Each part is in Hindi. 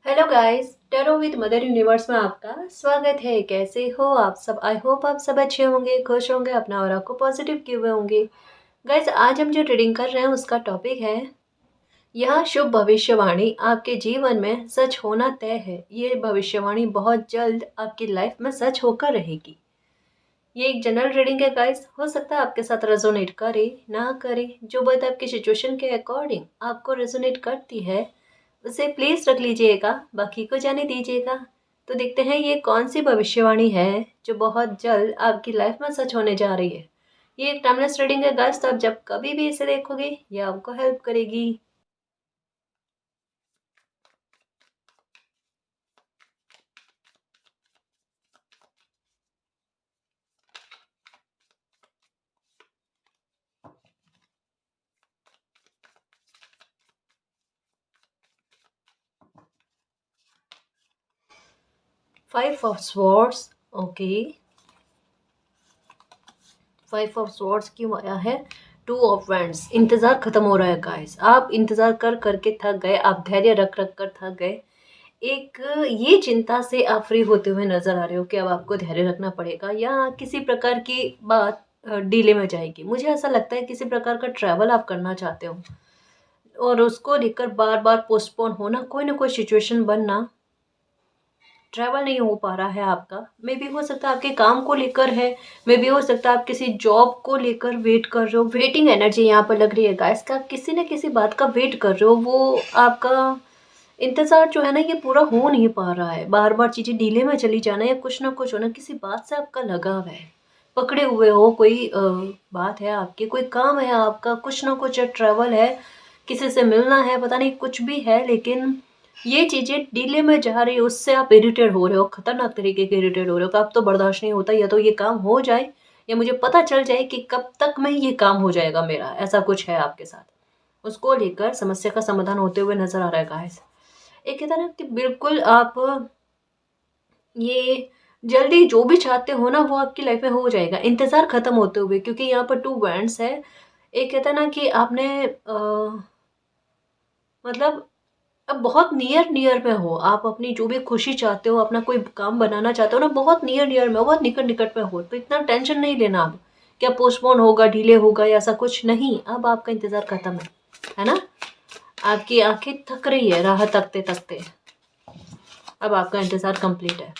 Hello guys, tarot with mother universe में आपका स्वागत है। कैसे हो आप सब? आई होप आप सब अच्छे होंगे, खुश होंगे, अपना और आपको पॉजिटिव किए हुए होंगे। गाइस, आज हम जो रीडिंग कर रहे हैं उसका टॉपिक है, यह शुभ भविष्यवाणी आपके जीवन में सच होना तय है। ये भविष्यवाणी बहुत जल्द आपकी लाइफ में सच होकर रहेगी। ये एक जनरल रीडिंग है गाइस, हो सकता है आपके साथ रेजोनेट करे ना करे। जो बात आपकी सिचुएशन के अकॉर्डिंग आपको रेजोनेट करती है उसे प्लीज रख लीजिएगा, बाकी को जाने दीजिएगा। तो देखते हैं ये कौन सी भविष्यवाणी है जो बहुत जल्द आपकी लाइफ में सच होने जा रही है। ये एक टाइमलेस रीडिंग है गाइस, तो आप जब कभी भी इसे देखोगे ये आपको हेल्प करेगी। 5 of swords. Okay, 5 of swords क्यों आया है? 2 ऑफ वैंड्स। इंतजार खत्म हो रहा है गाइस, आप इंतजार कर करके थक गए, आप धैर्य रख रख कर थक गए। एक ये चिंता से आप फ्री होते हुए नजर आ रहे हो कि अब आपको धैर्य रखना पड़ेगा या किसी प्रकार की बात डिले में जाएगी। मुझे ऐसा लगता है किसी प्रकार का ट्रैवल आप करना चाहते हो और उसको लेकर बार बार पोस्टपोन होना, कोई ना कोई सिचुएशन बनना, ट्रैवल नहीं हो पा रहा है आपका। मे भी हो सकता है आपके काम को लेकर है, मे भी हो सकता है आप किसी जॉब को लेकर वेट कर रहे हो। वेटिंग एनर्जी यहाँ पर लग रही है गाइस का, किसी न किसी बात का वेट कर रहे हो। वो आपका इंतजार जो है ना, ये पूरा हो नहीं पा रहा है। बार बार चीजें डीले में चली जाना या कुछ ना कुछ होना, किसी बात से आपका लगाव है, पकड़े हुए हो। कोई बात है आपकी, कोई काम है आपका, कुछ ना कुछ ट्रैवल है, किसी से मिलना है, पता नहीं कुछ भी है, लेकिन ये चीजें डीले में जा रही है। उससे आप इरिटेट हो रहे हो, खतरनाक तरीके के इरिटेट हो रहे हो कि अब तो बर्दाश्त नहीं होता, या तो ये काम हो जाए या मुझे पता चल जाए कि कब तक में ये काम हो जाएगा मेरा। ऐसा कुछ है आपके साथ, उसको लेकर समस्या का समाधान होते हुए नजर आ रहा है गाइस। एक कहता है ना कि बिल्कुल आप ये जल्दी जो भी चाहते हो ना वो आपकी लाइफ में हो जाएगा, इंतजार खत्म होते हुए, क्योंकि यहाँ पर 2 बैंड्स है। एक कहता है ना कि आपने मतलब अब बहुत नियर नियर में हो, आप अपनी जो भी खुशी चाहते हो, अपना कोई काम बनाना चाहते हो ना, बहुत नियर नियर में हो, बहुत निकट निकट में हो। तो इतना टेंशन नहीं लेना अब क्या पोस्टपोन होगा, डिले होगा या ऐसा कुछ नहीं। अब आपका इंतजार खत्म है ना? आपकी आंखें थक रही है राह तकते तकते, अब आपका इंतजार कंप्लीट है,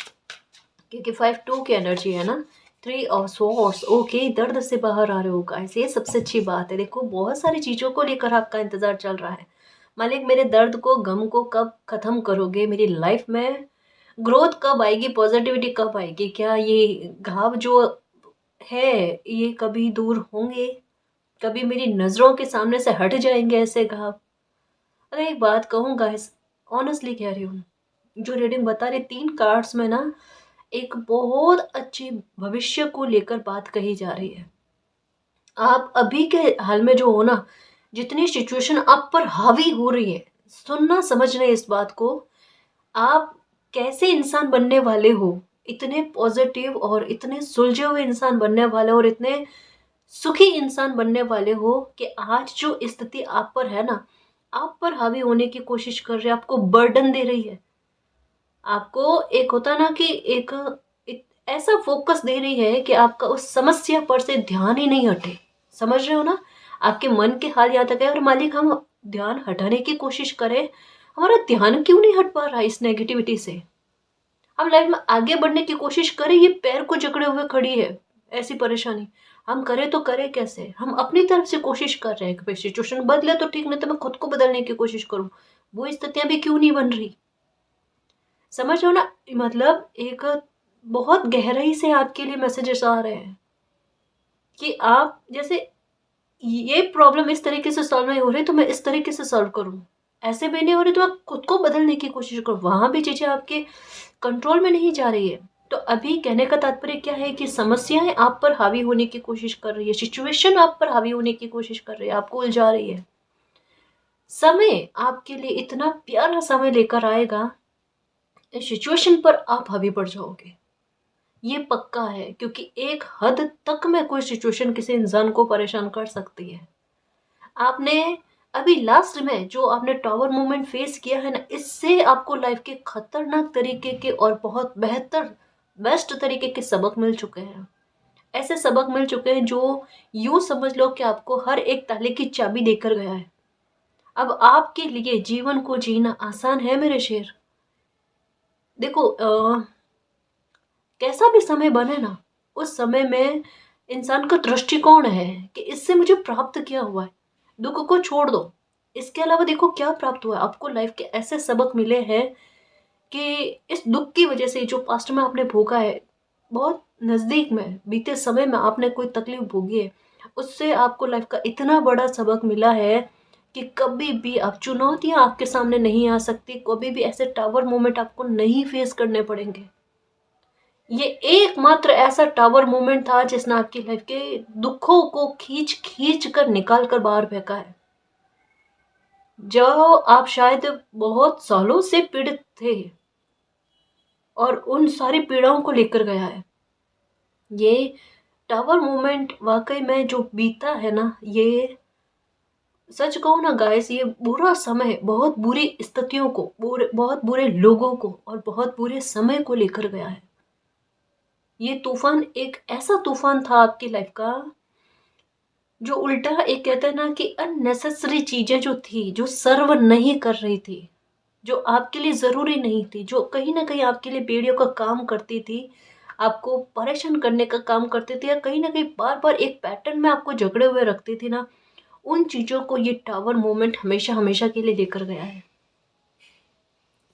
क्योंकि 5 2 की एनर्जी है ना। 3 ऑफ स्वॉर्ड्स। ओके, दर्द से बाहर आ रहे हो गाइस, ये सबसे अच्छी बात है। देखो, बहुत सारी चीजों को लेकर आपका इंतजार चल रहा है। मालिक, मेरे दर्द को, गम को कब खत्म करोगे? मेरी लाइफ में ग्रोथ कब आएगी? पॉजिटिविटी कब आएगी? क्या ये घाव जो है ये कभी दूर होंगे? कभी मेरी नजरों के सामने से हट जाएंगे ऐसे घाव? अरे एक बात कहूँ गाइस, ऑनेस्टली कह रही हूँ, जो रीडिंग बता रही 3 कार्ड्स में ना, एक बहुत अच्छी भविष्य को लेकर बात कही जा रही है। आप अभी के हाल में जो हो ना, जितनी सिचुएशन आप पर हावी हो रही है, सुनना समझना इस बात को, आप कैसे इंसान बनने वाले हो, इतने पॉजिटिव और इतने सुलझे हुए इंसान बनने वाले हो और इतने सुखी इंसान बनने वाले हो कि आज जो स्थिति आप पर है ना, आप पर हावी होने की कोशिश कर रही है, आपको बर्डन दे रही है। आपको एक होता है ना कि ऐसा फोकस दे रही है कि आपका उस समस्या पर से ध्यान ही नहीं हटे। समझ रहे हो ना? आपके मन के हाल यहाँ तक है, और मालिक हम ध्यान हटाने की कोशिश करें, हमारा ध्यान क्यों नहीं हट पा रहा है इस नेगेटिविटी से? हम लाइफ में आगे बढ़ने की कोशिश करें, ये पैर को जकड़े हुए खड़ी है ऐसी परेशानी। हम करें तो करें कैसे? हम अपनी तरफ से कोशिश कर रहे हैं कि भाई सिचुएशन बदले तो ठीक, नहीं तो मैं खुद को बदलने की कोशिश करूं। वो स्थितियां भी क्यों नहीं बन रही? समझ रहे हो ना? मतलब एक बहुत गहराई से आपके लिए मैसेजेस आ रहे हैं कि आप जैसे, ये प्रॉब्लम इस तरीके से सॉल्व नहीं हो रही तो मैं इस तरीके से सॉल्व करूं, ऐसे भी नहीं हो रही तो मैं खुद को बदलने की कोशिश करूं। वहां भी चीजें आपके कंट्रोल में नहीं जा रही है। तो अभी कहने का तात्पर्य क्या है कि समस्याएं आप पर हावी होने की कोशिश कर रही है, सिचुएशन आप पर हावी होने की कोशिश कर रही है, आपको उलझा रही है। समय आपके लिए इतना प्यारा समय लेकर आएगा, इस सिचुएशन पर आप हावी पड़ जाओगे, ये पक्का है। क्योंकि एक हद तक में कोई सिचुएशन किसी इंसान को परेशान कर सकती है। आपने अभी लास्ट में जो आपने टावर मूवमेंट फेस किया है ना, इससे आपको लाइफ के खतरनाक तरीके के और बहुत बेहतर बेस्ट तरीके के सबक मिल चुके हैं। ऐसे सबक मिल चुके हैं जो यूं समझ लो कि आपको हर एक ताले की चाबी देकर गया है। अब आपके लिए जीवन को जीना आसान है मेरे शेर। देखो कैसा भी समय बने ना, उस समय में इंसान का दृष्टिकोण है कि इससे मुझे प्राप्त क्या हुआ है। दुख को छोड़ दो, इसके अलावा देखो क्या प्राप्त हुआ है आपको। लाइफ के ऐसे सबक मिले हैं कि इस दुख की वजह से जो पास्ट में आपने भोगा है, बहुत नजदीक में बीते समय में आपने कोई तकलीफ भोगी है, उससे आपको लाइफ का इतना बड़ा सबक मिला है कि कभी भी आप चुनौतियां आपके सामने नहीं आ सकती, कभी भी ऐसे टावर मोमेंट आपको नहीं फेस करने पड़ेंगे। ये एकमात्र ऐसा टावर मोमेंट था जिसने आपकी लाइफ के दुखों को खींच खींच कर निकाल कर बाहर फेंका है। जो आप शायद बहुत सालों से पीड़ित थे और उन सारी पीड़ाओं को लेकर गया है। ये टावर मोमेंट वाकई में जो बीता है ना, ये सच कहूँ ना गाइस, ये बुरा समय बहुत बुरी स्थितियों को, बहुत बुरे लोगों को और बहुत बुरे समय को लेकर गया है। ये तूफान एक ऐसा तूफान था आपकी लाइफ का जो उल्टा एक कहते हैं ना कि अननेसेसरी चीजें जो थी, जो सर्व नहीं कर रही थी, जो आपके लिए जरूरी नहीं थी, जो कहीं ना कहीं आपके लिए बेड़ियों का काम करती थी, आपको परेशान करने का काम करती थी, या कहीं ना कहीं बार बार एक पैटर्न में आपको जकड़े हुए रखती थी ना, उन चीजों को ये टावर मोमेंट हमेशा हमेशा के लिए लेकर गया है।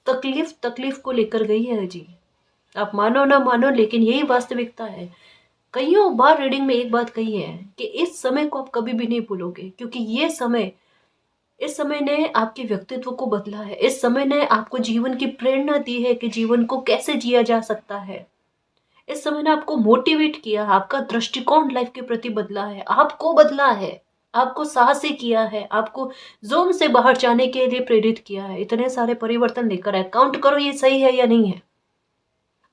तकलीफ तकलीफ को लेकर गई है जी। आप मानो ना मानो, लेकिन यही वास्तविकता है। कईयों बार रीडिंग में एक बात कही है कि इस समय को आप कभी भी नहीं भूलोगे, क्योंकि ये समय, इस समय ने आपके व्यक्तित्व को बदला है। इस समय ने आपको जीवन की प्रेरणा दी है कि जीवन को कैसे जिया जा सकता है। इस समय ने आपको मोटिवेट किया, आपका दृष्टिकोण लाइफ के प्रति बदला है, आपको बदला है, आपको साहसी किया है, आपको जोन से बाहर जाने के लिए प्रेरित किया है। इतने सारे परिवर्तन लेकर आए। काउंट करो ये सही है या नहीं है।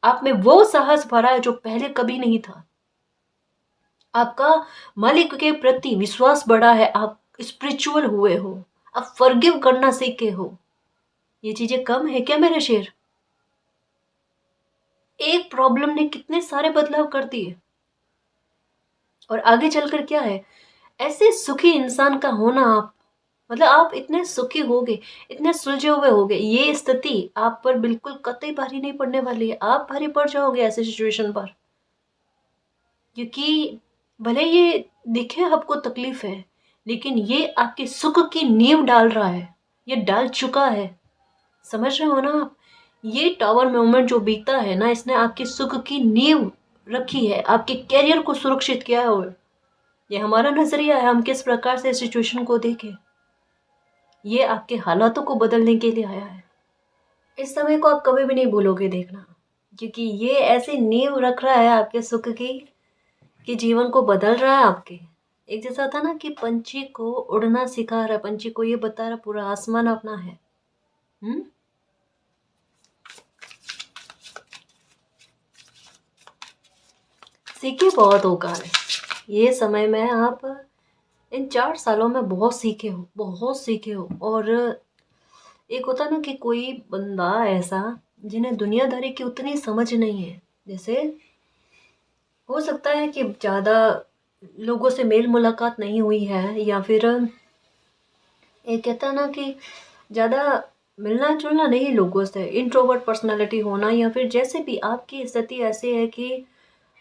आप में वो साहस भरा है जो पहले कभी नहीं था। आपका मालिक के प्रति विश्वास बढ़ा है, आप स्पिरिचुअल हुए हो, आप फॉरगिव करना सीखे हो। ये चीजें कम है क्या मेरे शेर? एक प्रॉब्लम ने कितने सारे बदलाव कर दिए। और आगे चलकर क्या है, ऐसे सुखी इंसान का होना, आप मतलब आप इतने सुखी होगे, इतने सुलझे हुए होगे, ये स्थिति आप पर बिल्कुल कतई भारी नहीं पड़ने वाली है। आप भारी पड़ जाओगे ऐसे सिचुएशन पर, क्योंकि भले ये दिखे आपको तकलीफ है, लेकिन ये आपके सुख की नींव डाल रहा है, ये डाल चुका है। समझ रहे हो ना आप? ये टावर मोमेंट जो बीता है ना, इसने आपके सुख की नींव रखी है, आपके कैरियर को सुरक्षित किया है। और ये हमारा नजरिया है, हम किस प्रकार से सिचुएशन को देखें। ये आपके हालातों को बदलने के लिए आया है। इस समय को आप कभी भी नहीं भूलोगे, देखना, क्योंकि ये ऐसी नींव रख रहा है आपके सुख की कि जीवन को बदल रहा है आपके। एक जैसा था ना कि पंछी को उड़ना सिखा रहा है, पंछी को ये बता रहा पूरा आसमान अपना है। हम्म। सीखे बहुत होगा ये समय में। आप इन 4 सालों में बहुत सीखे हो, बहुत सीखे हो। और एक होता ना कि कोई बंदा ऐसा जिन्हें दुनियादारी की उतनी समझ नहीं है, जैसे हो सकता है कि ज़्यादा लोगों से मेल मुलाकात नहीं हुई है, या फिर एक कहता है ना कि ज़्यादा मिलना जुलना नहीं लोगों से, इंट्रोवर्ट पर्सनालिटी होना, या फिर जैसे भी आपकी स्थिति ऐसी है कि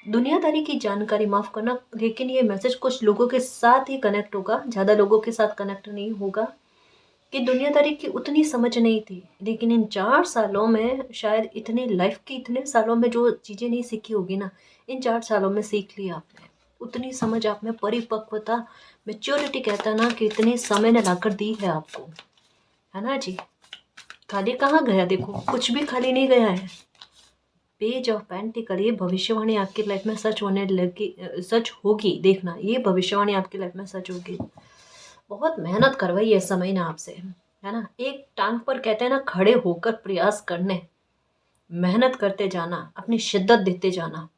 दुनियादारी की जानकारी, माफ़ करना, लेकिन ये मैसेज कुछ लोगों के साथ ही कनेक्ट होगा, ज़्यादा लोगों के साथ कनेक्ट नहीं होगा, कि दुनियादारी की उतनी समझ नहीं थी। लेकिन इन 4 सालों में, शायद इतने लाइफ के इतने सालों में जो चीज़ें नहीं सीखी होगी ना, इन 4 सालों में सीख ली आपने। उतनी समझ आप में, परिपक्वता, मेच्योरिटी कहता ना कि इतने समय ने लाकर दी है आपको, है ना जी। खाली कहाँ गया, देखो कुछ भी खाली नहीं गया है। पेज ऑफ पेंटिकल, ये भविष्यवाणी आपकी लाइफ में सच होने लगी, सच होगी, देखना, ये भविष्यवाणी आपकी लाइफ में सच होगी। बहुत मेहनत करवाई है समय ने आपसे, है ना। एक टांग पर कहते हैं ना खड़े होकर प्रयास करने, मेहनत करते जाना, अपनी शिद्दत देते जाना।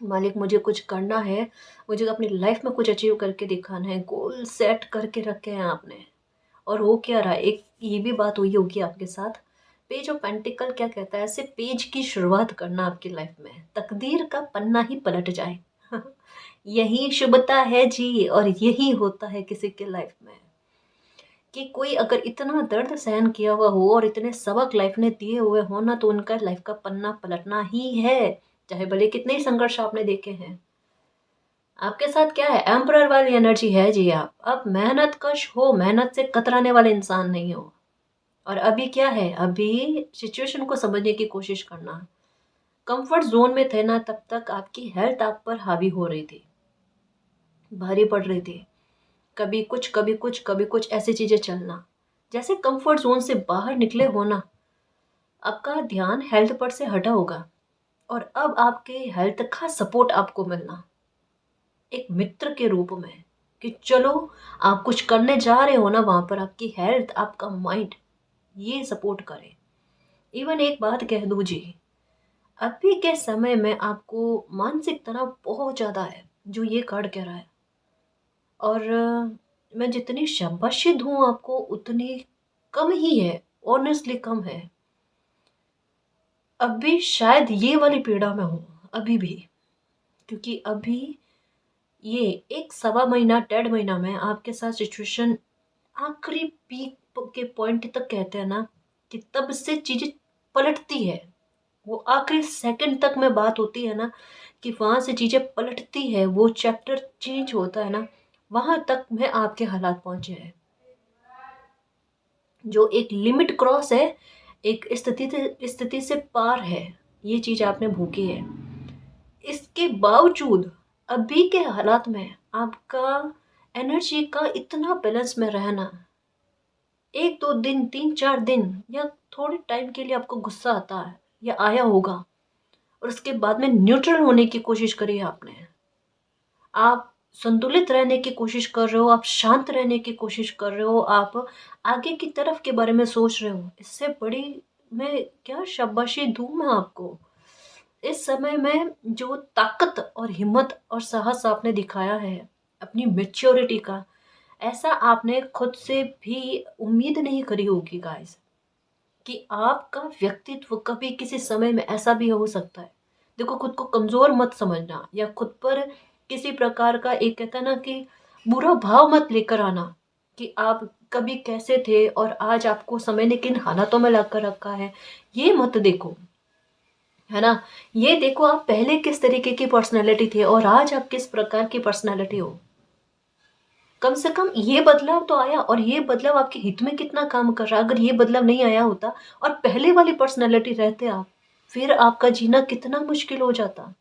मालिक मुझे कुछ करना है, मुझे अपनी लाइफ में कुछ अचीव करके दिखाना है, गोल सेट करके रखे हैं आपने, और हो क्या रहा है, एक ये भी बात हुई होगी आपके साथ। पेज ऑफ पेंटिकल क्या कहता है, ऐसे पेज की शुरुआत करना आपकी लाइफ में, तकदीर का पन्ना ही पलट जाए। यही शुभता है जी, और यही होता है किसी के लाइफ में, कि कोई अगर इतना दर्द सहन किया हुआ हो और इतने सबक लाइफ ने दिए हुए हो ना, तो उनका लाइफ का पन्ना पलटना ही है, चाहे भले कितने ही संघर्ष आपने देखे हैं। आपके साथ क्या है, एम्परर वाली एनर्जी है जी। आप अब मेहनत कश हो, मेहनत से कतराने वाले इंसान नहीं हो। और अभी क्या है, अभी सिचुएशन को समझने की कोशिश करना। कंफर्ट जोन में थे ना, तब तक आपकी हेल्थ आप पर हावी हो रही थी, भारी पड़ रही थी। कभी कुछ कभी कुछ कभी कुछ ऐसी चीजें चलना। जैसे कंफर्ट जोन से बाहर निकले हो ना, आपका ध्यान हेल्थ पर से हटा होगा, और अब आपके हेल्थ का सपोर्ट आपको मिलना एक मित्र के रूप में, कि चलो आप कुछ करने जा रहे हो ना, वहां पर आपकी हेल्थ, आपका माइंड ये सपोर्ट करे। इवन एक बात कह दूं जी, अभी के समय में आपको मानसिक तनाव बहुत ज्यादा है, जो ये कार्ड कह रहा है। और मैं जितनी शाबाशी दूं आपको, उतनी कम ही है, ऑनेस्टली कम है। अभी शायद ये वाली पीड़ा में हूँ अभी भी, क्योंकि अभी ये एक सवा महीना 1.5 महीना में आपके साथ सिचुएशन आखिरी पीक के पॉइंट तक, कहते हैं ना कि तब से चीजें पलटती है। वो आखिरी सेकंड तक में बात होती है ना, कि वहां से चीजें पलटती है, वो चैप्टर चेंज होता है ना, वहां तक में आपके हालात पहुंचे हैं। जो एक लिमिट क्रॉस है, एक स्थिति से पार है, ये चीज आपने भोगी है। इसके बावजूद अभी के हालात में आपका एनर्जी का इतना बैलेंस में रहना, 1 2 दिन 3 4 दिन या थोड़े टाइम के लिए आपको गुस्सा आता है या आया होगा, और उसके बाद में न्यूट्रल होने की कोशिश करी है आपने। आप संतुलित रहने की कोशिश कर रहे हो, आप शांत रहने की कोशिश कर रहे हो, आप आगे की तरफ के बारे में सोच रहे हो। इससे बड़ी मैं क्या शाबाशी दूं मैं आपको। इस समय में जो ताकत और हिम्मत और साहस आपने दिखाया है, अपनी मेच्योरिटी का, ऐसा आपने खुद से भी उम्मीद नहीं करी होगी गाइस, कि आपका व्यक्तित्व कभी किसी समय में ऐसा भी हो सकता है। देखो, खुद को कमजोर मत समझना, या खुद पर किसी प्रकार का, एक कहता है ना कि बुरा भाव मत लेकर आना, कि आप कभी कैसे थे और आज आपको समय ने किन हालातों में लाकर रखा है, ये मत देखो, है ना। ये देखो आप पहले किस तरीके की पर्सनैलिटी थे और आज आप किस प्रकार की पर्सनैलिटी हो। कम से कम ये बदलाव तो आया, और ये बदलाव आपके हित में कितना काम कर रहा है। अगर ये बदलाव नहीं आया होता और पहले वाली पर्सनैलिटी रहते आप, फिर आपका जीना कितना मुश्किल हो जाता।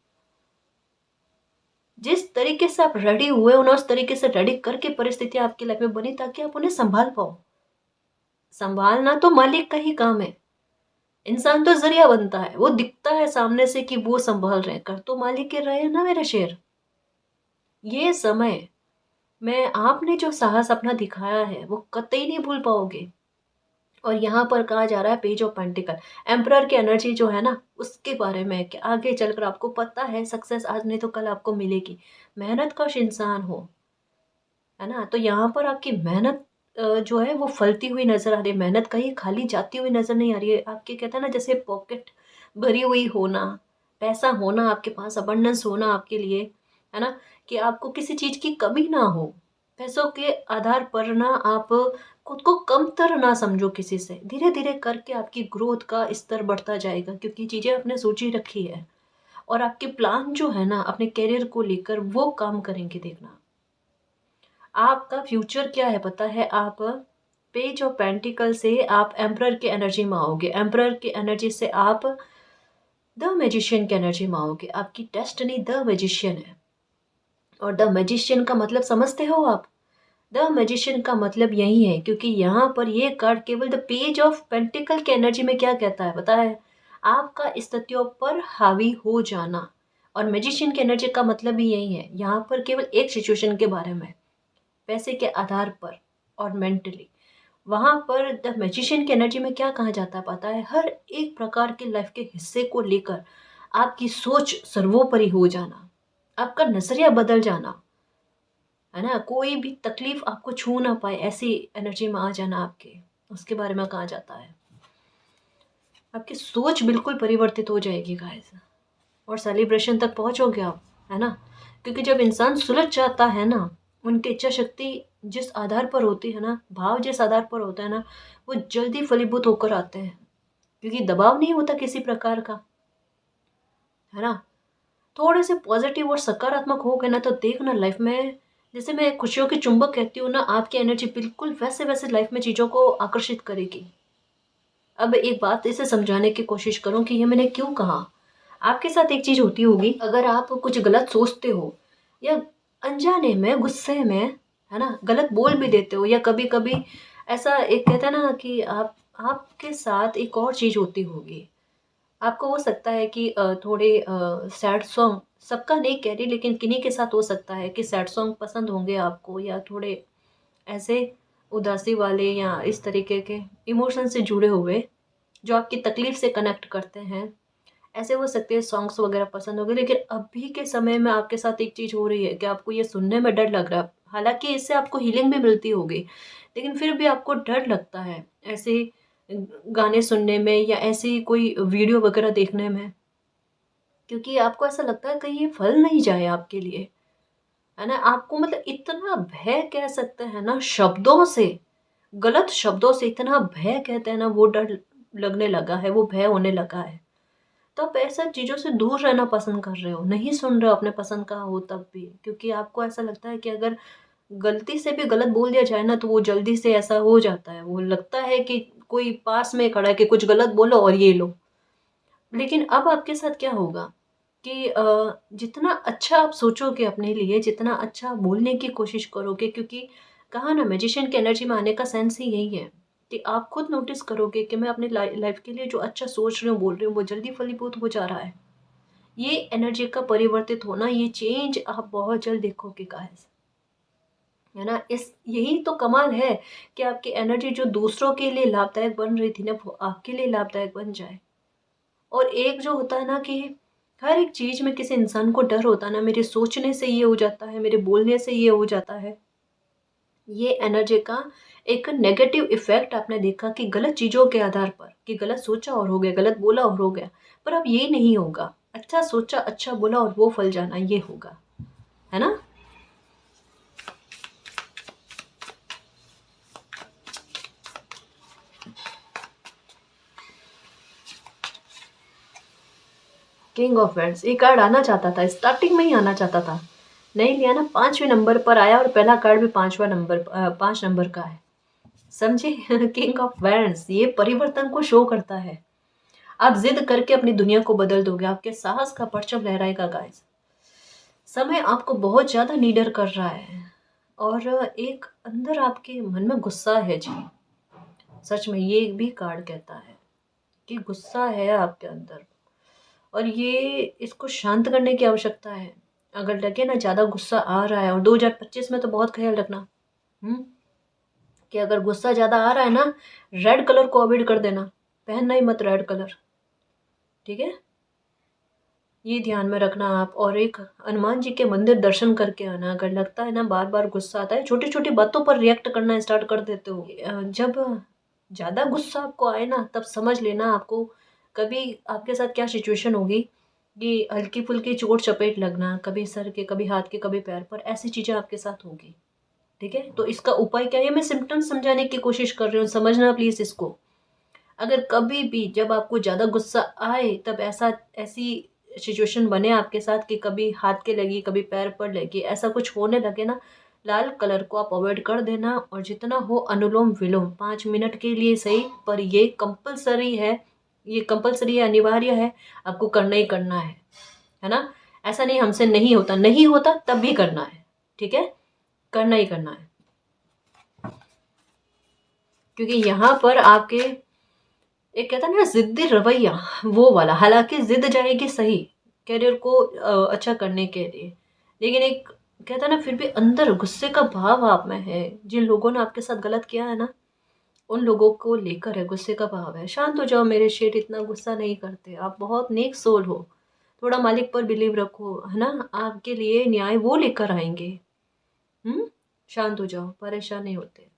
जिस तरीके से आप रेडी हुए हो ना, उस तरीके से रेडी करके परिस्थितियां आपकी लाइफ में बनी, ताकि आप उन्हें संभाल पाओ। संभालना तो मालिक का ही काम है, इंसान तो जरिया बनता है। वो दिखता है सामने से कि वो संभाल रहे हैं, कर तो मालिक के रहे हैं ना मेरे शेर। ये समय में आपने जो साहस अपना दिखाया है, वो कतई नहीं भूल पाओगे। और यहाँ पर कहा जा रहा है पेज ऑफ पेंटिकल, एम्परर की एनर्जी जो है ना, उसके बारे में कि आगे चलकर आपको पता है सक्सेस आज नहीं तो कल आपको मिलेगी। मेहनत कश इंसान हो, है ना, तो यहाँ पर आपकी मेहनत जो है वो फलती हुई नजर आ रही है। मेहनत कहीं खाली जाती हुई नजर नहीं आ रही है। आपके कहते हैं ना, जैसे पॉकेट भरी हुई होना, पैसा होना आपके पास, अबंडेंस होना आपके लिए, है ना, कि आपको किसी चीज की कमी ना हो। पैसों के आधार पर ना आप खुद को कमतर ना समझो किसी से। धीरे धीरे करके आपकी ग्रोथ का स्तर बढ़ता जाएगा, क्योंकि चीजें आपने सोची रखी है, और आपके प्लान जो है ना अपने करियर को लेकर, वो काम करेंगे। देखना आपका फ्यूचर क्या है पता है। आप पेज ऑफ पेंटिकल से आप एम्परर की एनर्जी में आओगे, एम्परर की एनर्जी से आप द मैजिशियन की एनर्जी में आओगे। आपकी डेस्टिनी द मैजिशियन है, और द मैजिशियन का मतलब समझते हो आप। द मैजिशियन का मतलब यही है, क्योंकि यहाँ पर ये कार्ड केवल द पेज ऑफ पेंटिकल की एनर्जी में क्या कहता है पता है, आपका स्थितियों पर हावी हो जाना। और मैजिशियन की एनर्जी का मतलब भी यही है, यहाँ पर केवल एक सिचुएशन के बारे में, पैसे के आधार पर और मेंटली। वहां पर द मैजिशियन की एनर्जी में क्या कहा जाता है पता है, हर एक प्रकार के लाइफ के हिस्से को लेकर आपकी सोच सर्वोपरि हो जाना, आपका नजरिया बदल जाना, है ना? कोई भी तकलीफ आपको छू ना पाए, ऐसी एनर्जी में आ जाना आपके, उसके बारे में कहा जाता है। आपकी सोच बिल्कुल परिवर्तित हो जाएगी गाइस, और सेलिब्रेशन तक पहुंचोगे आप, है ना? क्योंकि जब इंसान सुलझ जाता है ना, उनकी इच्छा शक्ति जिस आधार पर होती है ना, भाव जिस आधार पर होता है ना, वो जल्दी फलीभूत होकर आते हैं, क्योंकि दबाव नहीं होता किसी प्रकार का, है ना? थोड़े से पॉजिटिव और सकारात्मक हो गए ना, तो देखना लाइफ में, जैसे मैं खुशियों की चुंबक कहती हूँ ना, आपकी एनर्जी बिल्कुल वैसे वैसे लाइफ में चीज़ों को आकर्षित करेगी। अब एक बात इसे समझाने की कोशिश करूँ कि ये मैंने क्यों कहा। आपके साथ एक चीज़ होती होगी, अगर आप कुछ गलत सोचते हो या अनजाने में, गुस्से में, है ना, गलत बोल भी देते हो, या कभी कभी ऐसा एक कहते हैं ना कि आपके साथ एक और चीज़ होती होगी। आपको हो सकता है कि थोड़े सैड सॉन्ग, सबका नहीं कह रही, लेकिन किन्हीं के साथ हो सकता है कि सैड सॉन्ग पसंद होंगे आपको, या थोड़े ऐसे उदासी वाले, या इस तरीके के इमोशन से जुड़े हुए जो आपकी तकलीफ से कनेक्ट करते हैं, ऐसे हो सकते हैं सॉन्ग्स वगैरह पसंद होंगे। लेकिन अभी के समय में आपके साथ एक चीज़ हो रही है कि आपको ये सुनने में डर लग रहा है, हालांकि इससे आपको हीलिंग भी मिलती होगी, लेकिन फिर भी आपको डर लगता है ऐसे गाने सुनने में, या ऐसी कोई वीडियो वगैरह देखने में, क्योंकि आपको ऐसा लगता है कहीं ये फल नहीं जाए आपके लिए, है ना? आपको मतलब इतना भय कह सकते हैं ना, शब्दों से, गलत शब्दों से इतना भय कहते हैं ना, वो डर लगने लगा है, वो भय होने लगा है। तो आप ऐसा चीज़ों से दूर रहना पसंद कर रहे हो, नहीं सुन रहे हो अपने पसंद का हो तब भी, क्योंकि आपको ऐसा लगता है कि अगर गलती से भी गलत बोल दिया जाए ना, तो वो जल्दी से ऐसा हो जाता है, वो लगता है कि कोई पास में खड़ा है कि कुछ गलत बोलो और ये लो। लेकिन अब आपके साथ क्या होगा कि जितना अच्छा आप सोचोगे अपने लिए, जितना अच्छा बोलने की कोशिश करोगे, क्योंकि कहा ना, मैजिशियन की एनर्जी में आने का सेंस ही यही है कि आप खुद नोटिस करोगे कि मैं अपनी लाइफ के लिए जो अच्छा सोच रही हूँ, बोल रही हूँ, वो जल्दी फलीभूत हो जा रहा है। ये एनर्जी का परिवर्तित होना, ये चेंज आप बहुत जल्द देखोगे गाइस, है ना? इस यही तो कमाल है कि आपकी एनर्जी जो दूसरों के लिए लाभदायक बन रही थी ना, वो आपके लिए लाभदायक बन जाए। और एक जो होता है ना कि हर एक चीज में किसी इंसान को डर होता है ना, मेरे सोचने से ये हो जाता है, मेरे बोलने से ये हो जाता है, ये एनर्जी का एक नेगेटिव इफेक्ट आपने देखा कि गलत चीजों के आधार पर, कि गलत सोचा और हो गया, गलत बोला और हो गया। पर अब ये नहीं होगा, अच्छा सोचा, अच्छा बोला और वो फल जाना, ये होगा, है ना? किंग ऑफ वेंट्स, ये कार्ड आना चाहता था, स्टार्टिंग में ही आना चाहता था, नहीं लिया ना, 5वें नंबर पर आया, और पहला कार्ड भी 5वां नंबर, 5 नंबर का है, समझे? किंग ऑफ वेंट्स ये परिवर्तन को शो करता है। आप जिद करके अपनी दुनिया को बदल दोगे, आपके साहस का परचम लहराएगा गाइस। समय आपको बहुत ज्यादा नीडर कर रहा है, और एक अंदर आपके मन में गुस्सा है जी, सच में ये भी कार्ड कहता है कि गुस्सा है आपके अंदर, और ये इसको शांत करने की आवश्यकता है। अगर लगे ना ज़्यादा गुस्सा आ रहा है, और 2025 में तो बहुत ख्याल रखना, हम्म, कि अगर गुस्सा ज़्यादा आ रहा है ना, रेड कलर को अवॉइड कर देना, पहनना ही मत रेड कलर, ठीक है? ये ध्यान में रखना आप, और एक हनुमान जी के मंदिर दर्शन करके आना। अगर लगता है ना बार बार गुस्सा आता है, छोटी छोटी बातों पर रिएक्ट करना स्टार्ट कर देते हो, जब ज़्यादा गुस्सा आपको आए ना, तब समझ लेना आपको कभी आपके साथ क्या सिचुएशन होगी, कि हल्की फुल्की चोट चपेट लगना, कभी सर के, कभी हाथ के, कभी पैर पर, ऐसी चीज़ें आपके साथ होगी, ठीक है? तो इसका उपाय क्या है, मैं सिम्टम्स समझाने की कोशिश कर रही हूँ, समझना प्लीज़ इसको। अगर कभी भी जब आपको ज़्यादा गुस्सा आए, तब ऐसी सिचुएशन बने आपके साथ कि कभी हाथ के लगी, कभी पैर पर लगी, ऐसा कुछ होने लगे ना, लाल कलर को आप अवॉइड कर देना, और जितना हो अनुलोम विलोम 5 मिनट के लिए सही, पर ये कंपलसरी है, ये कंपलसरी है, अनिवार्य है, आपको करना ही करना है ना? ऐसा नहीं हमसे नहीं होता, नहीं होता तब भी करना है, ठीक है? करना ही करना है, क्योंकि यहाँ पर आपके एक कहता है ना जिद्दी रवैया, वो वाला, हालांकि जिद जाएगी सही करियर को अच्छा करने के लिए, लेकिन एक कहता है ना फिर भी अंदर गुस्से का भाव आप में है, जिन लोगों ने आपके साथ गलत किया है ना, उन लोगों को लेकर है, गुस्से का भाव है। शांत हो जाओ मेरे शेर, इतना गुस्सा नहीं करते, आप बहुत नेक सोल हो, थोड़ा मालिक पर बिलीव रखो, है ना? आपके लिए न्याय वो लेकर आएंगे। शांत हो जाओ, परेशान नहीं होते।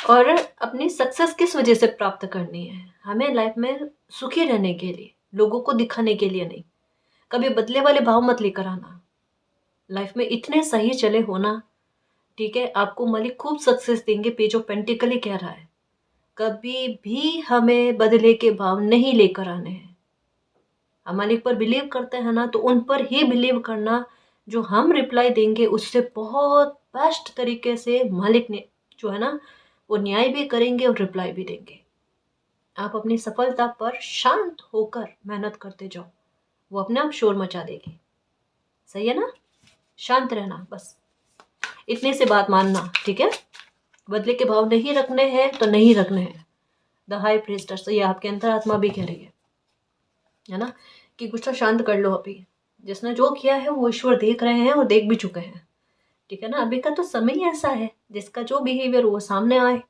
और अपनी सक्सेस किस वजह से प्राप्त करनी है? हमें लाइफ में सुखी रहने के लिए, लोगों को दिखाने के लिए नहीं। कभी बदले वाले भाव मत लेकर आना। लाइफ में इतने सही चले हो ना, ठीक है, आपको मालिक खूब सक्सेस देंगे, पेज ऑफ पेंटिकल ही कह रहा है। कभी भी हमें बदले के भाव नहीं लेकर आने हैं। हम मालिक पर बिलीव करते हैं ना, तो उन पर ही बिलीव करना। जो हम रिप्लाई देंगे उससे बहुत बेस्ट तरीके से मालिक ने जो है ना, वो न्याय भी करेंगे और रिप्लाई भी देंगे। आप अपनी सफलता पर शांत होकर मेहनत करते जाओ, वो अपने आप शोर मचा देगी। सही है ना? शांत रहना बस, इतनी सी बात मानना, ठीक है? बदले के भाव नहीं रखने हैं तो नहीं रखने हैं। द हाई प्रीस्टेस, ये आपके अंतरात्मा भी कह रही है ना, कि गुस्सा शांत कर लो अभी। जिसने जो किया है वो ईश्वर देख रहे हैं और देख भी चुके हैं, ठीक है ना? अभी का तो समय ही ऐसा है, जिसका जो बिहेवियर वो सामने आए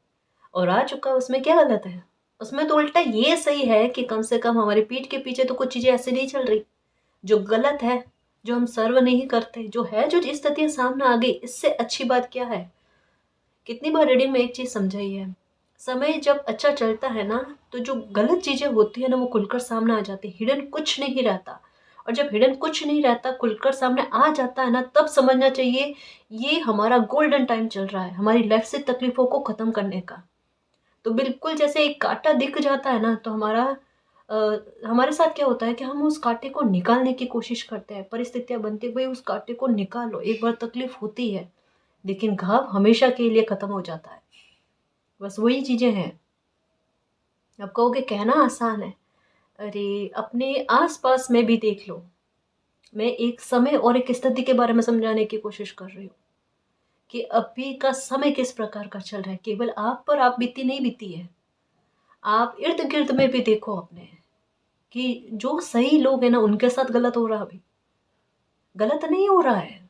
और आ चुका, उसमें क्या गलत है? उसमें तो उल्टा ये सही है कि कम से कम हमारी पीठ के पीछे तो कुछ चीजें ऐसे नहीं चल रही जो गलत है, जो हम सर्व नहीं करते, जो है, जो स्थितियां सामने आ गई, इससे अच्छी बात क्या है? कितनी बार रीडिंग में एक चीज समझाई है, समय जब अच्छा चलता है ना, तो जो गलत चीजें होती है ना, वो खुलकर सामने आ जाती है। हिडन कुछ नहीं रहता। और जब हिडन कुछ नहीं रहता, खुलकर सामने आ जाता है ना, तब समझना चाहिए ये हमारा गोल्डन टाइम चल रहा है, हमारी लाइफ से तकलीफों को खत्म करने का। तो बिल्कुल जैसे एक कांटा दिख जाता है ना, तो हमारे साथ क्या होता है कि हम उस कांटे को निकालने की कोशिश करते हैं। परिस्थितियां बनती है, भाई उस कांटे को निकालो। एक बार तकलीफ होती है, लेकिन घाव हमेशा के लिए खत्म हो जाता है। बस वही चीजें हैं। आप कहोगे कहना आसान है, अरे अपने आसपास में भी देख लो। मैं एक समय और एक स्थिति के बारे में समझाने की कोशिश कर रही हूँ कि अभी का समय किस प्रकार का चल रहा है। केवल आप पर आप बीती नहीं बीती है, आप इर्द गिर्द में भी देखो अपने, कि जो सही लोग हैं ना, उनके साथ गलत हो रहा, अभी गलत नहीं हो रहा है।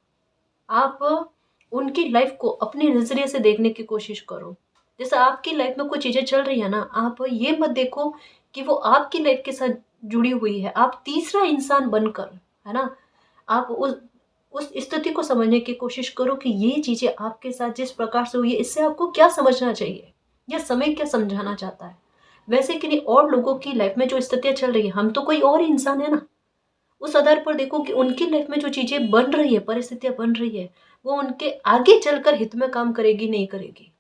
आप उनकी लाइफ को अपने नजरिए से देखने की कोशिश करो। जैसे आपकी लाइफ में कुछ चीजें चल रही है ना, आप ये मत देखो कि वो आपकी लाइफ के साथ जुड़ी हुई है। आप तीसरा इंसान बनकर, है ना, आप उस स्थिति को समझने की कोशिश करो कि ये चीजें आपके साथ जिस प्रकार से हुई है, इससे आपको क्या समझना चाहिए, या समय क्या समझाना चाहता है। वैसे कि नहीं, और लोगों की लाइफ में जो स्थितियां चल रही है, हम तो कोई और इंसान है ना। उस आधार पर देखो कि उनकी लाइफ में जो चीजें बन रही है, परिस्थितियां बन रही है, वो उनके आगे चलकर हित में काम करेगी नहीं करेगी।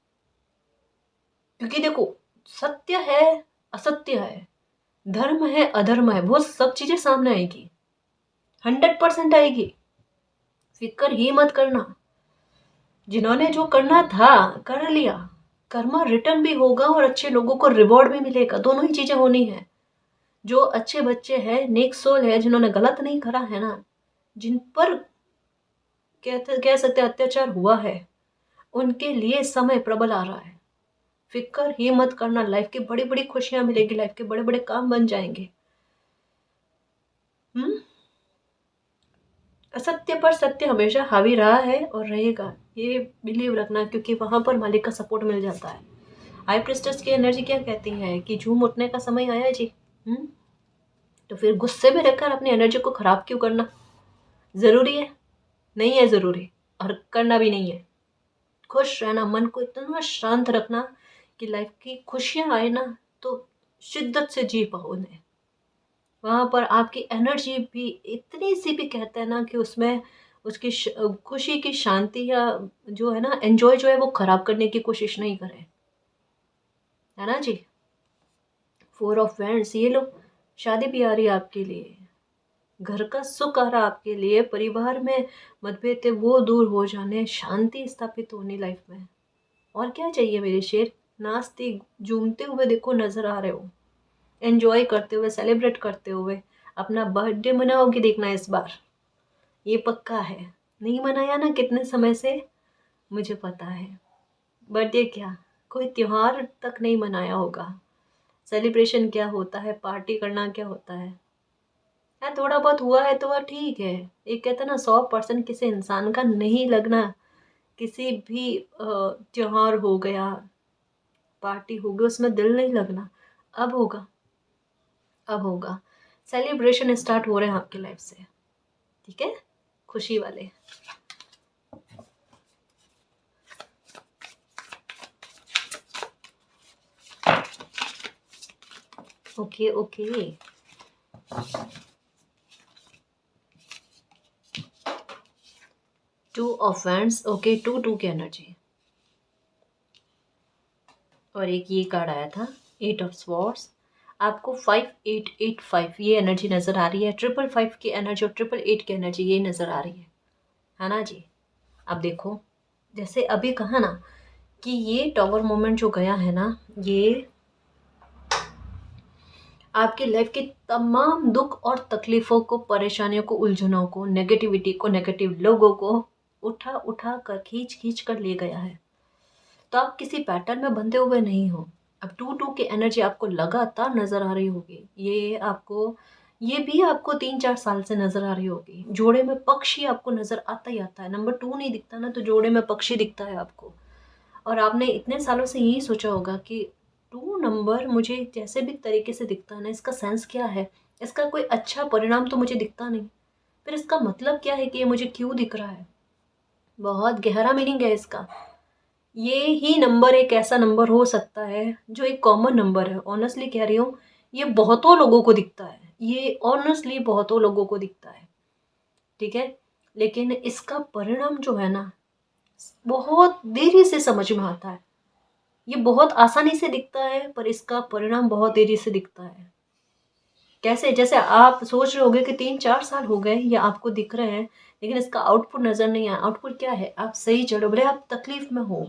क्योंकि देखो, सत्य है, असत्य है, धर्म है, अधर्म है, वो सब चीजें सामने आएगी, 100% आएगी। फिक्र ही मत करना। जिन्होंने जो करना था कर लिया, कर्मा रिटर्न भी होगा और अच्छे लोगों को रिवॉर्ड भी मिलेगा। दोनों ही चीजें होनी है। जो अच्छे बच्चे हैं, नेक सोल है, जिन्होंने गलत नहीं करा है ना, जिन पर कह सकते अत्याचार हुआ है, उनके लिए समय प्रबल आ रहा है। फिक्र ही मत करना। लाइफ की बड़ी बड़ी खुशियां मिलेगी, लाइफ के बड़े बड़े काम बन जाएंगे। हम्म। असत्य पर सत्य हमेशा हावी रहा है और रहेगा, ये बिलीव रखना, क्योंकि वहां पर मालिक का सपोर्ट मिल जाता है। हाई प्रेस्टेस की एनर्जी क्या कहती है कि झूम उठने का समय आया है जी। हम्म। तो फिर गुस्से में रहकर अपनी एनर्जी को खराब क्यों करना? जरूरी है? नहीं है जरूरी, और करना भी नहीं है। खुश रहना, मन को इतना शांत रखना कि लाइफ की खुशियां आए ना, तो शिद्दत से जी पाओ उन्हें। वहां पर आपकी एनर्जी भी इतनी सी भी कहते हैं ना कि उसमें उसकी खुशी की शांति या जो है ना एंजॉय जो है वो खराब करने की कोशिश नहीं करें, है ना जी। 4 ऑफ वैंड्स, ये लो, शादी भी आ रही है आपके लिए, घर का सुख आ रहा आपके लिए, परिवार में मतभेद थे वो दूर हो जाने, शांति स्थापित होनी लाइफ में। और क्या चाहिए मेरे शेर? नाचते झूमते हुए देखो नजर आ रहे हो, एंजॉय करते हुए, सेलिब्रेट करते हुए। अपना बर्थडे मनाओगे देखना इस बार, ये पक्का है। नहीं मनाया ना कितने समय से, मुझे पता है। बर्थडे क्या, कोई त्योहार तक नहीं मनाया होगा। सेलिब्रेशन क्या होता है, पार्टी करना क्या होता है। यार थोड़ा बहुत हुआ है तो वह ठीक है। एक कहते हैं ना, 100% किसी इंसान का नहीं लगना, किसी भी त्योहार हो गया, पार्टी हो गई, उसमें दिल नहीं लगना। अब होगा, अब होगा। सेलिब्रेशन स्टार्ट हो रहे हैं आपकी लाइफ से। ठीक है, खुशी वाले। Okay okay, 2 of wands, okay, 2 की एनर्जी। और एक ये कार्ड आया था 8 ऑफ स्वॉर्ड्स। आपको 5885 ये एनर्जी नज़र आ रही है, 555 की एनर्जी और 888 की एनर्जी ये नज़र आ रही है ना जी। अब देखो, जैसे अभी कहा ना कि ये टॉवर मोमेंट जो गया है ना, ये आपकी लाइफ के तमाम दुख और तकलीफ़ों को, परेशानियों को, उलझनों को, नेगेटिविटी को, नेगेटिव लोगों को उठा उठा कर, खींच खींच कर ले गया है। तो आप किसी पैटर्न में बंधे हुए नहीं हो। अब 2 की एनर्जी आपको लगातार नज़र आ रही होगी। ये भी आपको 3-4 साल से नज़र आ रही होगी। जोड़े में पक्षी आपको नज़र आता ही आता है। नंबर 2 नहीं दिखता ना, तो जोड़े में पक्षी दिखता है आपको। और आपने इतने सालों से यही सोचा होगा कि 2 नंबर मुझे जैसे भी तरीके से दिखता है ना, इसका सेंस क्या है? इसका कोई अच्छा परिणाम तो मुझे दिखता नहीं। फिर इसका मतलब क्या है कि ये मुझे क्यों दिख रहा है? बहुत गहरा मीनिंग है इसका। ये ही नंबर एक ऐसा नंबर हो सकता है जो एक कॉमन नंबर है। ऑनेस्टली कह रही हूँ, ये बहुतों लोगों को दिखता है। ये ऑनेस्टली बहुतों लोगों को दिखता है, ठीक है? लेकिन इसका परिणाम जो है ना, बहुत देरी से समझ में आता है। ये बहुत आसानी से दिखता है, पर इसका परिणाम बहुत देरी से दिखता है। कैसे? जैसे आप सोच रहे होगे कि 3-4 साल हो गए या आपको दिख रहे हैं, लेकिन इसका आउटपुट नज़र नहीं आया। आउटपुट क्या है? आप सही चल रहे हो, भले आप तकलीफ में हो,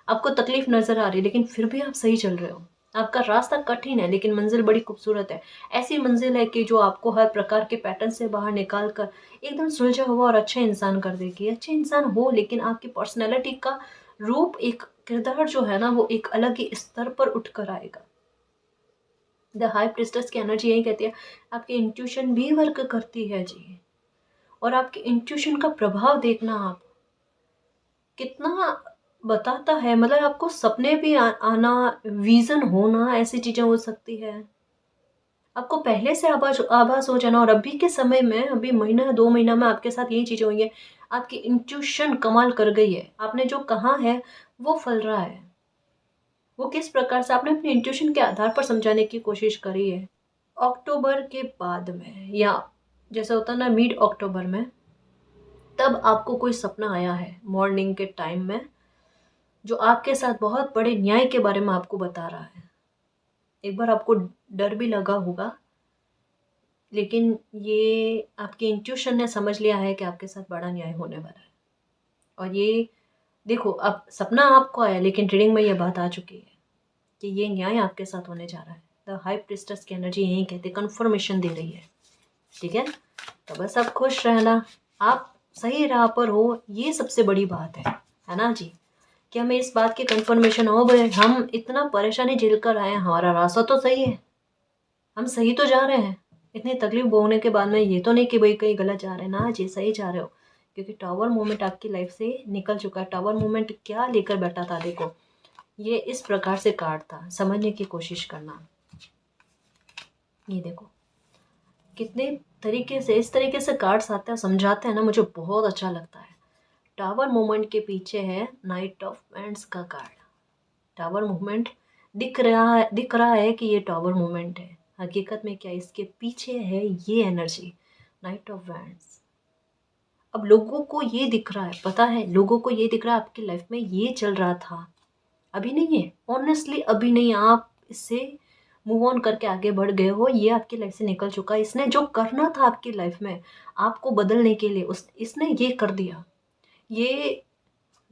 आपको तकलीफ नज़र आ रही है, लेकिन फिर भी आप सही चल रहे हो। आपका रास्ता कठिन है, लेकिन मंजिल बड़ी खूबसूरत है। ऐसी मंजिल है कि जो आपको हर प्रकार के पैटर्न से बाहर निकाल कर एकदम सुलझा हुआ और अच्छा इंसान कर देगी। अच्छे इंसान हो, लेकिन आपकी पर्सनैलिटी का रूप, एक किरदार जो है ना, वो एक अलग ही स्तर पर उठ कर आएगा। द हाई प्रिस्टेस की एनर्जी यही कहती है, आपकी इंट्यूशन भी वर्क करती है जी। और आपके इंट्यूशन का प्रभाव देखना आप कितना बताता है। मतलब आपको सपने भी आना, विजन होना, ऐसी चीजें हो सकती है। आपको पहले से आभास आभास हो जाना, और अभी के समय में, अभी महीना 2 महीना में आपके साथ यही चीजें हुई है। आपकी इंट्यूशन कमाल कर गई है। आपने जो कहा है वो फल रहा है। वो किस प्रकार से आपने अपने इंट्यूशन के आधार पर समझाने की कोशिश करी है। अक्टूबर के बाद में, या जैसे होता ना मिड अक्टूबर में, तब आपको कोई सपना आया है मॉर्निंग के टाइम में, जो आपके साथ बहुत बड़े न्याय के बारे में आपको बता रहा है। एक बार आपको डर भी लगा होगा, लेकिन ये आपकी इंट्यूशन ने समझ लिया है कि आपके साथ बड़ा न्याय होने वाला है। और ये देखो, अब सपना आपको आया, लेकिन रीडिंग में ये बात आ चुकी है कि ये न्याय आपके साथ होने जा रहा है। द हाई प्रिस्टेस की एनर्जी यही कहती है, कन्फर्मेशन दे रही है, ठीक है? तो बस आप खुश रहना, आप सही राह पर हो, ये सबसे बड़ी बात है ना जी? कि हमें इस बात की कंफर्मेशन हो गए, हम इतना परेशानी झेल कर आए हैं, हमारा रास्ता तो सही है, हम सही तो जा रहे हैं। इतनी तकलीफ भोगने के बाद में ये तो नहीं कि भाई कहीं गलत जा रहे हैं ना जी, सही जा रहे हो। क्योंकि टावर मोमेंट आपकी लाइफ से निकल चुका है। टावर मोमेंट क्या लेकर बैठा था? देखो, ये इस प्रकार से कार्ड था, समझने की कोशिश करना। ये देखो कितने तरीके से, इस तरीके से कार्ड्स आते हैं, समझाते हैं ना, मुझे बहुत अच्छा लगता है। टावर मोमेंट के पीछे है नाइट ऑफ वैंड्स का कार्ड। टावर मूवमेंट दिख रहा है कि ये टावर मूवमेंट है। हकीकत में क्या इसके पीछे है? ये एनर्जी, नाइट ऑफ वैंड्स। अब लोगों को ये दिख रहा है, पता है, लोगों को ये दिख रहा है आपकी लाइफ में ये चल रहा था, अभी नहीं है। ऑनेस्टली अभी नहीं, आप इससे मूव ऑन करके आगे बढ़ गए हो। ये आपकी लाइफ से निकल चुका है। इसने जो करना था आपकी लाइफ में आपको बदलने के लिए, इसने ये कर दिया। ये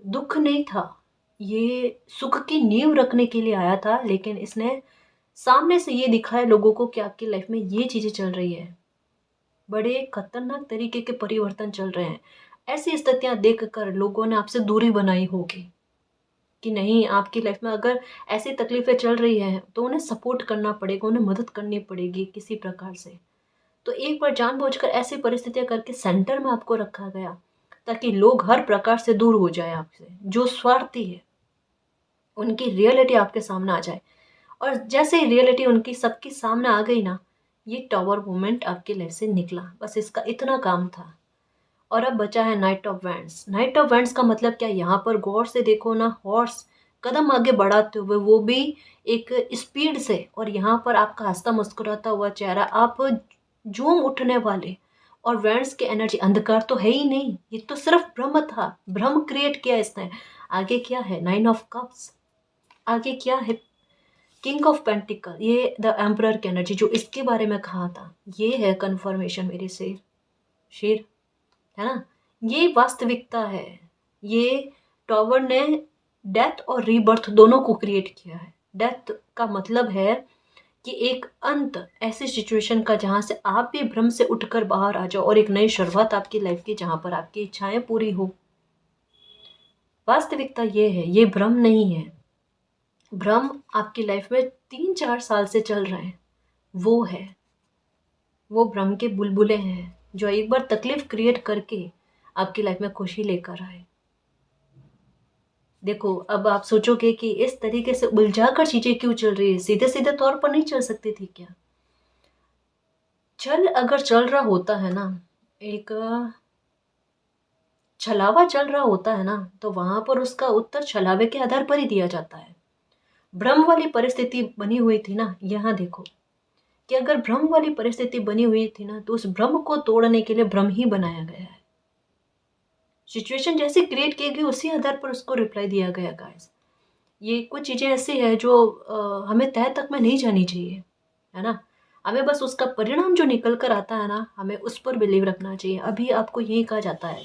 दुख नहीं था, ये सुख की नींव रखने के लिए आया था, लेकिन इसने सामने से ये दिखाया लोगों को कि आपकी लाइफ में ये चीज़ें चल रही है। बड़े खतरनाक तरीके के परिवर्तन चल रहे हैं। ऐसी स्थितियां देखकर लोगों ने आपसे दूरी बनाई होगी कि नहीं, आपकी लाइफ में अगर ऐसी तकलीफें चल रही हैं तो उन्हें सपोर्ट करना पड़ेगा, उन्हें मदद करनी पड़ेगी किसी प्रकार से। तो एक बार जानबूझकर ऐसी परिस्थितियां करके सेंटर में आपको रखा गया, ताकि लोग हर प्रकार से दूर हो जाए आपसे। जो स्वार्थी है उनकी रियलिटी आपके सामने आ जाए। और जैसे ही रियलिटी उनकी सबके सामने आ गई ना, ये टावर मूवमेंट आपकी लाइफ से निकला। बस इसका इतना काम था। और अब बचा है night of wands. Night of wands का मतलब क्या, यहाँ पर गौर से देखो ना, हॉर्स कदम आगे बढ़ाते हुए, वो भी एक स्पीड से, और यहाँ पर आपका हंसता मुस्कुराता हुआ चेहरा, आप झूम उठने वाले। और वैंड्स की एनर्जी, अंधकार तो है ही नहीं, ये तो सिर्फ भ्रम था, भ्रम क्रिएट किया इसने। आगे क्या है, 9 ऑफ कप्स। आगे क्या है, किंग ऑफ पेंटिकल, ये द एम्परर की एनर्जी, जो इसके बारे में कहा था। ये है कन्फर्मेशन मेरे से शेर, है ना, ये वास्तविकता है। ये टॉवर ने डेथ और रीबर्थ दोनों को क्रिएट किया है। डेथ का मतलब है कि एक अंत, ऐसी सिचुएशन का जहाँ से आप भी भ्रम से उठकर बाहर आ जाओ और एक नई शुरुआत आपकी लाइफ की, जहाँ पर आपकी इच्छाएं पूरी हो। वास्तविकता ये है, ये भ्रम नहीं है। भ्रम आपकी लाइफ में 3-4 साल से चल रहे हैं, वो है, वो भ्रम के बुलबुले हैं जो एक बार तकलीफ क्रिएट करके आपकी लाइफ में खुशी लेकर आए। देखो, अब आप सोचोगे कि इस तरीके से उलझा कर चीजें क्यों चल रही है, सीधे सीधे तौर पर नहीं चल सकती थी क्या? अगर चल रहा होता है ना, एक छलावा चल रहा होता है ना, तो वहां पर उसका उत्तर छलावे के आधार पर ही दिया जाता है। भ्रम वाली परिस्थिति बनी हुई थी ना, यहाँ देखो कि अगर भ्रम वाली परिस्थिति बनी हुई थी ना, तो उस भ्रम को तोड़ने के लिए भ्रम ही बनाया गया है। सिचुएशन जैसी क्रिएट की गई, उसी आधार पर उसको रिप्लाई दिया गया गाइस। ये कुछ चीज़ें ऐसी है जो हमें तह तक में नहीं जानी चाहिए, है ना। हमें बस उसका परिणाम जो निकल कर आता है ना, हमें उस पर बिलीव रखना चाहिए। अभी आपको यही कहा जाता है,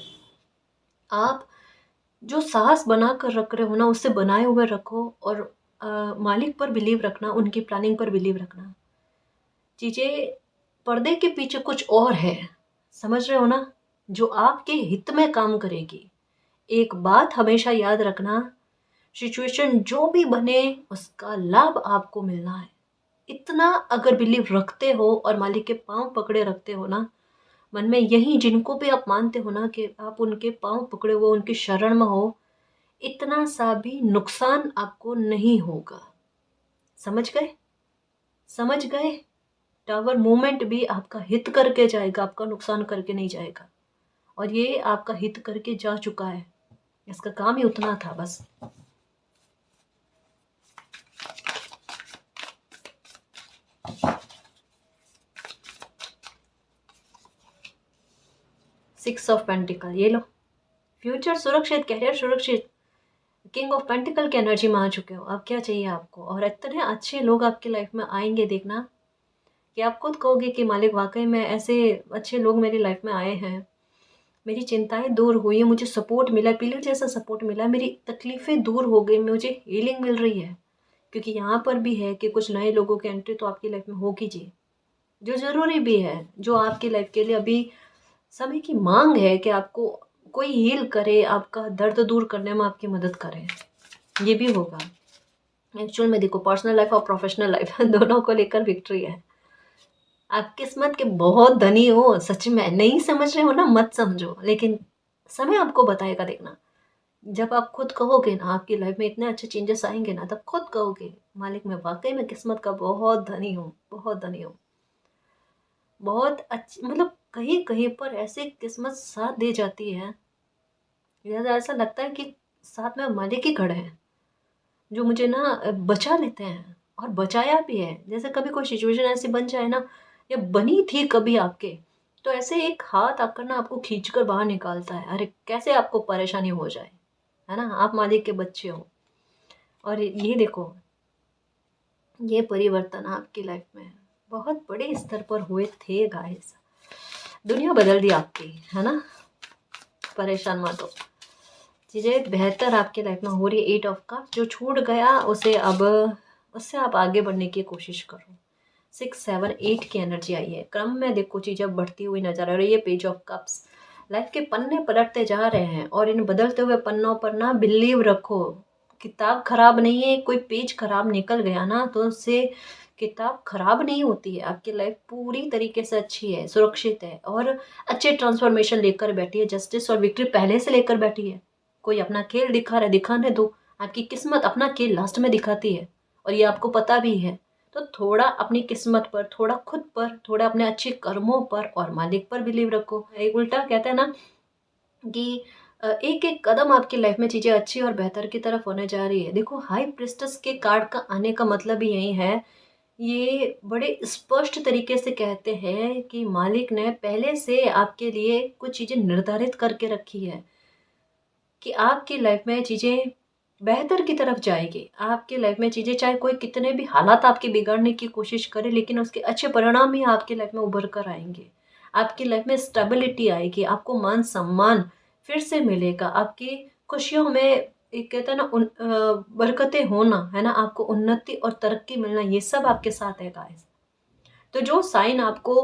आप जो साहस बना कर रख रहे हो ना, उससे बनाए हुए रखो, और मालिक पर बिलीव रखना, उनकी प्लानिंग पर बिलीव रखना। चीज़ें पर्दे के पीछे कुछ और है, समझ रहे हो ना, जो आपके हित में काम करेगी। एक बात हमेशा याद रखना, सिचुएशन जो भी बने उसका लाभ आपको मिलना है। इतना अगर बिलीव रखते हो और मालिक के पांव पकड़े रखते हो ना मन में, यही जिनको भी आप मानते हो ना कि आप उनके पांव पकड़े हुए, उनकी शरण में हो, इतना सा भी नुकसान आपको नहीं होगा। समझ गए? समझ गए? टावर मूवमेंट भी आपका हित करके जाएगा, आपका नुकसान करके नहीं जाएगा। और ये आपका हित करके जा चुका है, इसका काम ही उतना था बस। सिक्स ऑफ पेंटिकल, ये लो, फ्यूचर सुरक्षित, करियर सुरक्षित, किंग ऑफ पेंटिकल की एनर्जी में आ चुके हो। अब क्या चाहिए आपको? और इतने अच्छे लोग आपकी लाइफ में आएंगे, देखना कि आप खुद कहोगे कि मालिक वाकई में ऐसे अच्छे लोग मेरी लाइफ में आए हैं, मेरी चिंताएं दूर हुई है, मुझे सपोर्ट मिला, पिलर जैसा सपोर्ट मिला, मेरी तकलीफ़ें दूर हो गई, मुझे हीलिंग मिल रही है। क्योंकि यहाँ पर भी है कि कुछ नए लोगों की एंट्री तो आपकी लाइफ में होगी जी, जो ज़रूरी भी है, जो आपकी लाइफ के लिए अभी समय की मांग है कि आपको कोई हील करे, आपका दर्द दूर करने में आपकी मदद करे। ये भी होगा। एक्चुअल में देखो, पर्सनल लाइफ और प्रोफेशनल लाइफ दोनों को लेकर विक्ट्री है। आप किस्मत के बहुत धनी हो, सच में। नहीं समझ रहे हो ना, मत समझो, लेकिन समय आपको बताएगा। देखना, जब आप खुद कहोगे ना आपकी लाइफ में इतने अच्छे चेंजेस आएंगे ना, तब खुद कहोगे मालिक मैं वाकई में किस्मत का बहुत धनी हूँ, बहुत धनी हूँ। बहुत अच्छी, मतलब कहीं कहीं पर ऐसे किस्मत साथ दे जाती है, ज़्यादा ऐसा लगता है कि साथ में मालिक ही खड़े हैं, जो मुझे ना बचा लेते हैं, और बचाया भी है। जैसे कभी कोई सिचुएशन ऐसी बन जाए ना, या बनी थी कभी आपके, तो ऐसे एक हाथ आकर ना आपको खींच कर बाहर निकालता है। अरे कैसे आपको परेशानी हो जाए, है ना, आप मालिक के बच्चे हो। और ये देखो, ये परिवर्तन आपकी लाइफ में बहुत बड़े स्तर पर हुए थे गाइस, दुनिया बदल दी आपकी, है ना। परेशान मत हो, चीज़ें बेहतर आपके लाइफ में हो रही है। 8 का जो छूट गया उसे अब, उससे आप आगे बढ़ने की कोशिश करो। 6, 7, 8 की एनर्जी आई है, क्रम में देखो चीज़ें बढ़ती हुई नजर आ रही है। पेज ऑफ कप्स, लाइफ के पन्ने पलटते जा रहे हैं, और इन बदलते हुए पन्नों पर ना बिलीव रखो। किताब खराब नहीं है, कोई पेज खराब निकल गया ना तो उससे किताब खराब नहीं होती है। आपकी लाइफ पूरी तरीके से अच्छी है, सुरक्षित है, और अच्छे ट्रांसफॉर्मेशन लेकर बैठी है। जस्टिस और विक्ट्री पहले से लेकर बैठी है। कोई अपना खेल दिखा रहा है, दिखाने दो। आपकी किस्मत अपना खेल लास्ट में दिखाती है, और ये आपको पता भी है। तो थोड़ा अपनी किस्मत पर, थोड़ा खुद पर, थोड़ा अपने अच्छे कर्मों पर और मालिक पर बिलीव रखो। एक उल्टा कहते हैं ना, कि एक एक कदम आपकी लाइफ में चीज़ें अच्छी और बेहतर की तरफ होने जा रही है। देखो, हाई प्रिस्टेस के कार्ड का आने का मतलब ही यही है। ये बड़े स्पष्ट तरीके से कहते हैं कि मालिक ने पहले से आपके लिए कुछ चीज़ें निर्धारित करके रखी है कि आपकी लाइफ में चीज़ें बेहतर की तरफ जाएगी। आपकी लाइफ में चीज़ें चाहे कोई कितने भी हालात आपके बिगाड़ने की कोशिश करे, लेकिन उसके अच्छे परिणाम ही आपकी लाइफ में उभर कर आएँगे। आपकी लाइफ में स्टेबिलिटी आएगी, आपको मान-सम्मान फिर से मिलेगा, आपकी खुशियों में एक कहते हैं ना बरकतें होना, है ना? आपको उन्नति और तरक्की मिलना, ये सब आपके साथ है गाइस। तो जो साइन आपको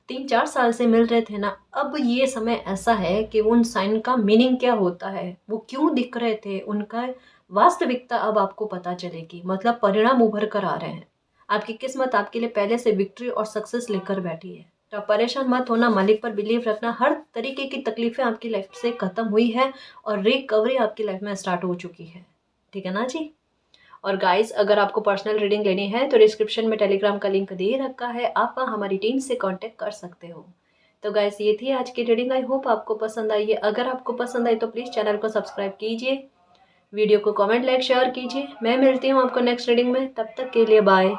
3-4 साल से मिल रहे थे ना, अब ये समय ऐसा है कि उन साइन का मीनिंग क्या होता है, वो क्यों दिख रहे थे, उनका वास्तविकता अब आपको पता चलेगी। मतलब परिणाम उभर कर आ रहे हैं। आपकी किस्मत आपके लिए पहले से विक्ट्री और सक्सेस लेकर बैठी है। तो आप परेशान मत होना, मालिक पर बिलीव रखना। हर तरीके की तकलीफें आपकी लाइफ से खत्म हुई है और रिकवरी आपकी लाइफ में स्टार्ट हो चुकी है। ठीक है ना जी? और गाइस, अगर आपको पर्सनल रीडिंग लेनी है तो डिस्क्रिप्शन में टेलीग्राम का लिंक दे रखा है, आप वहाँ हमारी टीम से कांटेक्ट कर सकते हो। तो गाइस, ये थी आज की रीडिंग। आई होप आपको पसंद आई है। अगर आपको पसंद आई तो प्लीज़ चैनल को सब्सक्राइब कीजिए, वीडियो को कमेंट लाइक शेयर कीजिए। मैं मिलती हूँ आपको नेक्स्ट रीडिंग में, तब तक के लिए बाय।